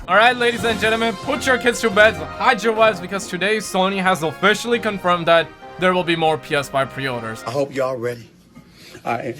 Alright, ladies and gentlemen, put your kids to bed, hide your wives, because today Sony has officially confirmed that there will be more PS5 pre-orders. I hope y'all ready. I am.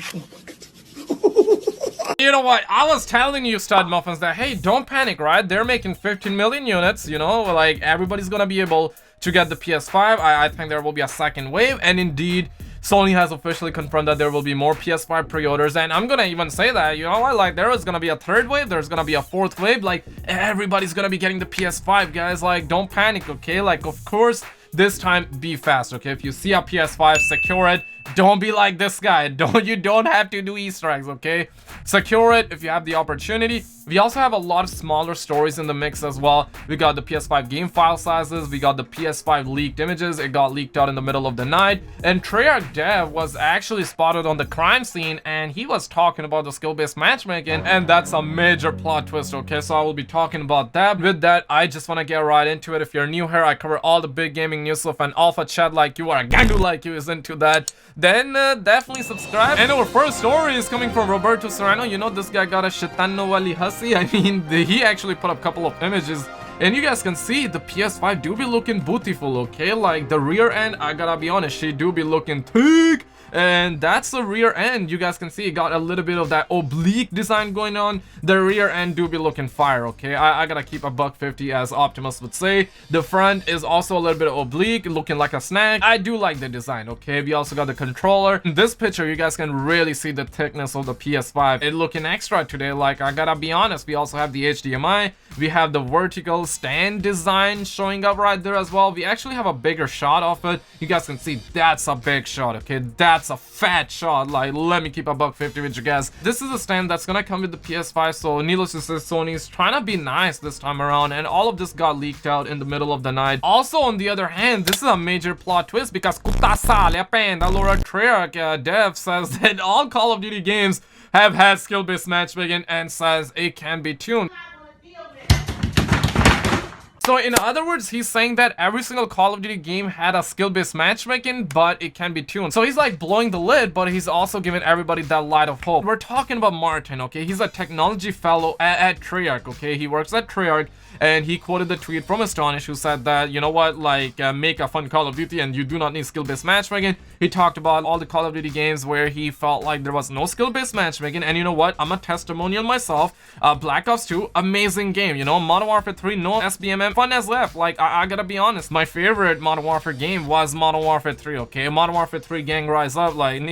You know what? I was telling you, stud muffins, that hey, don't panic, right? They're making 15 million units, you know, like everybody's gonna be able to get the PS5. I think there will be a second wave, and indeed, Sony has officially confirmed that there will be more PS5 pre-orders, and I'm gonna even say that, you know what, like there is gonna be a third wave, there's gonna be a fourth wave, like everybody's gonna be getting the PS5, guys. Like, don't panic, okay? Like, of course, this time be fast, okay? If you see a PS5, secure it. Don't be like this guy. You don't have to do Easter eggs, okay? Secure it if you have the opportunity. We also have a lot of smaller stories in the mix as well. We got the PS5 game file sizes, we got the PS5 leaked images. It got leaked out in the middle of the night, and Treyarch Dev was actually spotted on the crime scene, and he was talking about the skill-based matchmaking, and that's a major plot twist, okay? So I will be talking about that. With that, I just want to get right into it. If you're new here, I cover all the big gaming news. So if an alpha chat like you or a gangu like you is into that, then definitely subscribe. And our first story is coming from Roberto Serrano. You know, this guy got a shitano wali hasi. I mean, he actually put up a couple of images, and you guys can see the PS5 do be looking beautiful, okay? Like the rear end, I gotta be honest, she do be looking thick. And that's the rear end. You guys can see it got a little bit of that oblique design going on. The rear end do be looking fire, okay? I gotta keep a $150, as Optimus would say. The front is also a little bit oblique, looking like a snack. I do like the design, okay? We also got the controller. In this picture, you guys can really see the thickness of the PS5. It looking extra today. Like, I gotta be honest, we also have the HDMI. We have the vertical stand design showing up right there as well. We actually have a bigger shot of it. You guys can see that's a big shot, okay? That's a fat shot. Like, let me keep a $150 with you guys. This is a stand that's gonna come with the PS5, so needless to say, Sony's trying to be nice this time around, and all of this got leaked out in the middle of the night. Also, on the other hand, this is a major plot twist, because Laura Treyarch Dev says that all Call of Duty games have had skill-based matchmaking, and says it can be tuned. So in other words, he's saying that every single Call of Duty game had a skill-based matchmaking, but it can be tuned. So he's like blowing the lid, but he's also giving everybody that light of hope. We're talking about Martin, okay? He's a technology fellow at Treyarch, okay? He works at Treyarch, and he quoted the tweet from Astonish, who said that, you know what, like, make a fun Call of Duty and you do not need skill-based matchmaking. He talked about all the Call of Duty games where he felt like there was no skill-based matchmaking, and you know what, I'm a testimonial myself. Black Ops 2, amazing game, you know? Modern Warfare 3, no SBMM, fun as left. Like, I gotta be honest, my favorite Modern Warfare game was Modern Warfare 3, okay? Modern Warfare 3 gang rise up, like,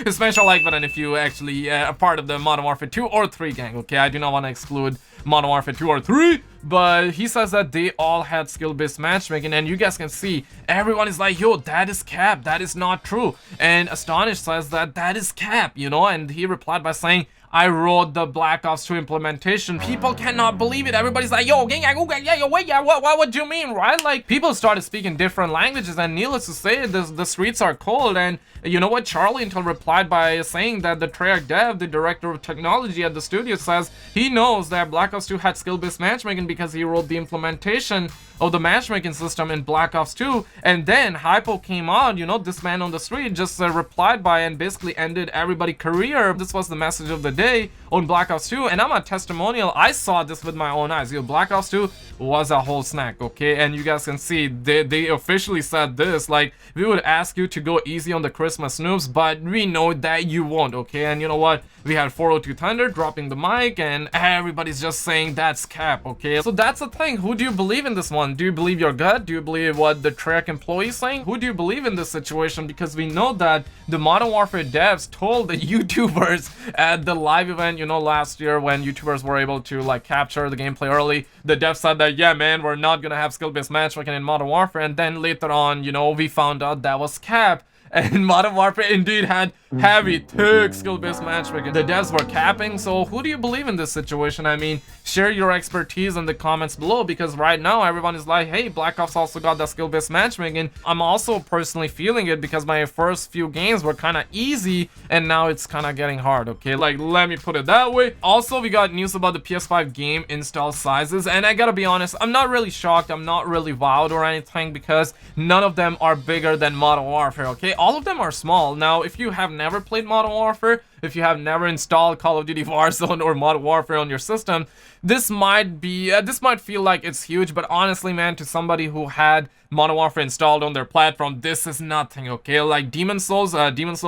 special like button if you actually are part of the Modern Warfare 2 or 3 gang, okay? I do not want to exclude Modern Warfare 2 or 3, but he says that they all had skill-based matchmaking, and you guys can see everyone is like, yo, that is cap, that is not true. And Astonish says that that is cap, you know, and he replied by saying, I wrote the Black Ops 2 implementation. People cannot believe it. Everybody's like, yo, what would you mean, right? Like, people started speaking different languages, and needless to say, the streets are cold. And you know what? Charlie Intel replied by saying that the Treyarch Dev, the director of technology at the studio, says he knows that Black Ops 2 had skill-based matchmaking because he wrote the implementation of the matchmaking system in Black Ops 2. And then Hypo came out, you know, this man on the street just replied by and basically ended everybody's career. This was the message of the day on Black Ops 2, and I'm a testimonial. I saw this with my own eyes. Yo, Black Ops 2 was a whole snack, okay? And you guys can see they officially said this, like, we would ask you to go easy on the Christmas noobs, but we know that you won't, okay? And you know what? We had 402 Thunder dropping the mic, and everybody's just saying that's cap, okay? So that's the thing. Who do you believe in this one? Do you believe your gut? Do you believe what the Treyarch employee is saying? Who do you believe in this situation? Because we know that the Modern Warfare devs told the YouTubers at the live event, you know, last year when YouTubers were able to like capture the gameplay early, the devs said that, yeah, man, we're not gonna have skill-based matchmaking in Modern Warfare. And then later on, you know, we found out that was cap. And Modern Warfare indeed had heavy, thick skill-based matchmaking. The devs were capping, so who do you believe in this situation? I mean, share your expertise in the comments below, because right now everyone is like, hey, Black Ops also got that skill-based matchmaking. I'm also personally feeling it because my first few games were kind of easy, and now it's kind of getting hard, okay? Like, let me put it that way. Also, we got news about the PS5 game install sizes, and I gotta be honest, I'm not really shocked, I'm not really wowed or anything, because none of them are bigger than Modern Warfare, okay? All of them are small. Now, if you have never played Modern Warfare, if you have never installed Call of Duty Warzone or Modern Warfare on your system, this might feel like it's huge, but honestly, man, to somebody who had Modern Warfare installed on their platform, this is nothing, okay? Like Demon Soul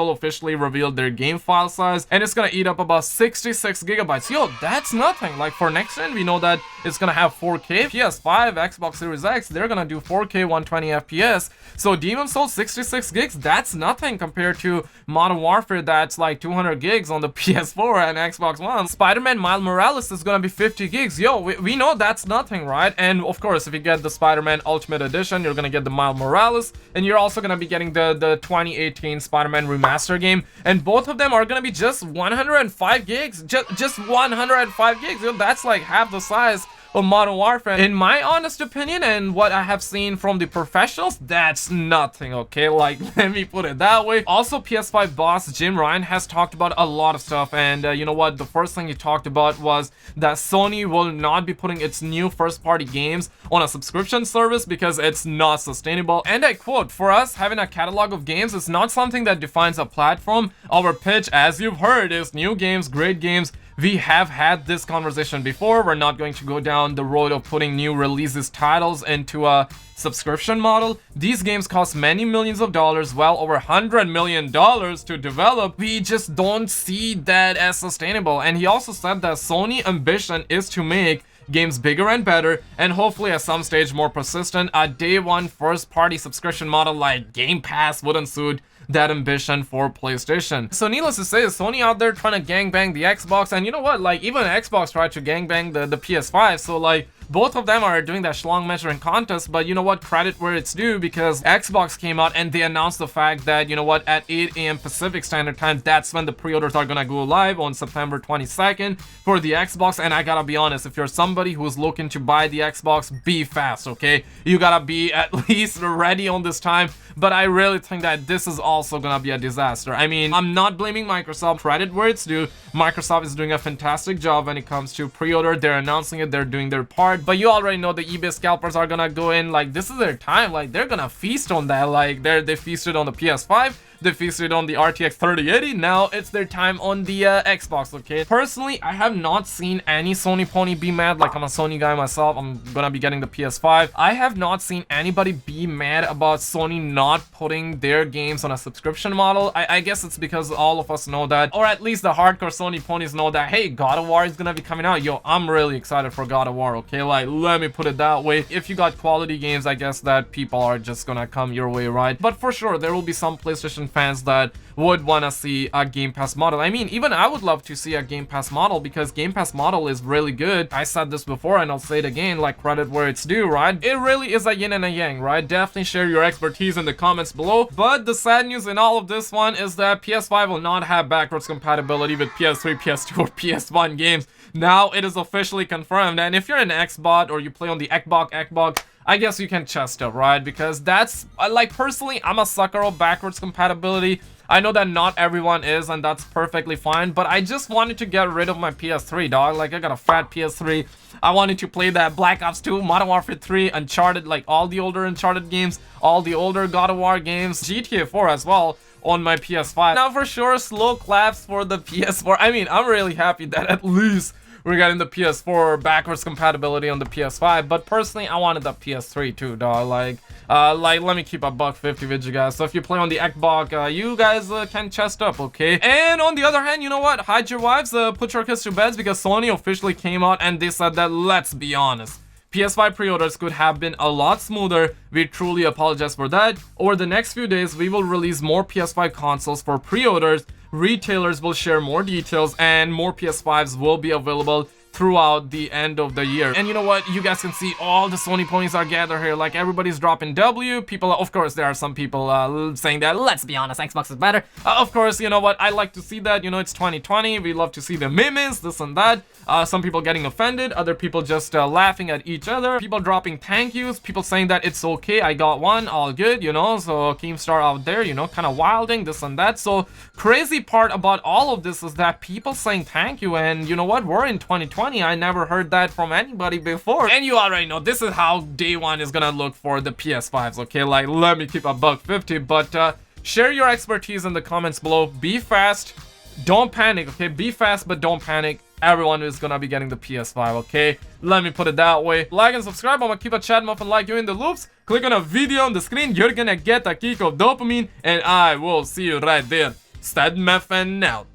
officially revealed their game file size, and it's gonna eat up about 66 gigabytes. Yo, that's nothing. Like for next gen, we know that it's gonna have 4K. PS5, Xbox Series X, they're gonna do 4K 120 FPS. So Demon Soul 66 gigs, that's nothing compared to Modern Warfare that's like 200 gigs on the PS4 and Xbox One. Spiderman Miles Morales is gonna be 50 gigs. Yo, we know that's nothing, right? And of course, if you get the Spider-Man Ultimate Edition, you're gonna get the Miles Morales, and you're also gonna be getting the 2018 Spider-Man Remaster game, and both of them are gonna be just 105 gigs. Just 105 gigs. Yo, that's like half the size of Modern Warfare. In my honest opinion, and what I have seen from the professionals, that's nothing, okay? Like, let me put it that way. Also, PS5 boss Jim Ryan has talked about a lot of stuff, and you know what? The first thing he talked about was that Sony will not be putting its new first-party games on a subscription service because it's not sustainable. And I quote, "For us, having a catalog of games is not something that defines a platform. Our pitch, as you've heard, is new games, great games. We have had this conversation before. We're not going to go down the road of putting new releases titles into a subscription model. These games cost many millions of dollars, well over $100 million to develop. We just don't see that as sustainable." And he also said that Sony ambition is to make games bigger and better, and hopefully at some stage more persistent. A day one first party subscription model like Game Pass wouldn't suit that ambition for PlayStation. So needless to say, Sony out there trying to gangbang the Xbox, and you know what, like even Xbox tried to gangbang the PS5, so like both of them are doing that schlong measuring contest. But you know what, credit where it's due, because Xbox came out and they announced the fact that, you know what, at 8 a.m. Pacific Standard Time, that's when the pre-orders are gonna go live on September 22nd for the Xbox. And I gotta be honest, if you're somebody who's looking to buy the Xbox, be fast, okay? You gotta be at least ready on this time. But I really think that this is also gonna be a disaster. I mean, I'm not blaming Microsoft, credit where it's due. Microsoft is doing a fantastic job when it comes to pre-order. They're announcing it, they're doing their part. But you already know the eBay scalpers are gonna go in, like this is their time, like they're gonna feast on that. Like they feasted on the PS5, they feasted on the RTX 3080, now it's their time on the Xbox, okay? Personally, I have not seen any Sony pony be mad. Like I'm a Sony guy myself, I'm gonna be getting the PS5. I have not seen anybody be mad about Sony not putting their games on a subscription model. I guess it's because all of us know that, or at least the hardcore Sony ponies know that, hey, God of War is gonna be coming out. Yo, I'm really excited for God of War, okay? Like, let me put it that way. If you got quality games, I guess that people are just gonna come your way, right? But for sure, there will be some PlayStation fans that would want to see a Game Pass model. I mean, even I would love to see a Game Pass model, because Game Pass model is really good. I said this before and I'll say it again, like credit where it's due, right? It really is a yin and a yang, right? Definitely share your expertise in the comments below. But the sad news in all of this one is that PS5 will not have backwards compatibility with PS3, PS2, or PS1 games. Now it is officially confirmed, and if you're an Xbot or you play on the Xbox, I guess you can chest up, right? Because that's, like, personally, I'm a sucker of backwards compatibility. I know that not everyone is, and that's perfectly fine, but I just wanted to get rid of my PS3, dog. Like, I got a fat PS3. I wanted to play that Black Ops 2, Modern Warfare 3, Uncharted, like all the older Uncharted games, all the older God of War games, GTA 4 as well on my PS5. Now, for sure, slow claps for the PS4. I mean, I'm really happy that at least we're getting the PS4 backwards compatibility on the PS5, but personally, I wanted the PS3 too, dog. Like, let me keep a $150 with you guys. So if you play on the Xbox, you guys can chest up, okay? And on the other hand, you know what? Hide your wives, put your kids to beds, because Sony officially came out and they said that, let's be honest, PS5 pre-orders could have been a lot smoother. We truly apologize for that. Over the next few days, we will release more PS5 consoles for pre-orders. Retailers will share more details, and more PS5s will be available throughout the end of the year. And you know what, you guys can see all the Sony ponies are gathered here. Like, everybody's dropping W. People, of course, there are some people saying that, let's be honest, Xbox is better. Of course, you know what, I like to see that. You know, it's 2020, we love to see the memes, this and that. Some people getting offended, other people just laughing at each other, people dropping thank yous, people saying that it's okay, I got one, all good, you know. So Keemstar out there, you know, kind of wilding, this and that. So crazy part about all of this is that people saying thank you, and you know what, we're in 2020. I never heard that from anybody before. And you already know this is how day one is gonna look for the PS5s, okay? Like, let me keep a $150, but share your expertise in the comments below. Be fast, don't panic, okay? Be fast, but don't panic. Everyone is gonna be getting the PS5, okay? Let me put it that way. Like and subscribe. I'm gonna keep a chat muffin like you in the loops. Click on a video on the screen. You're gonna get a kick of dopamine, and I will see you right there. SBMM out.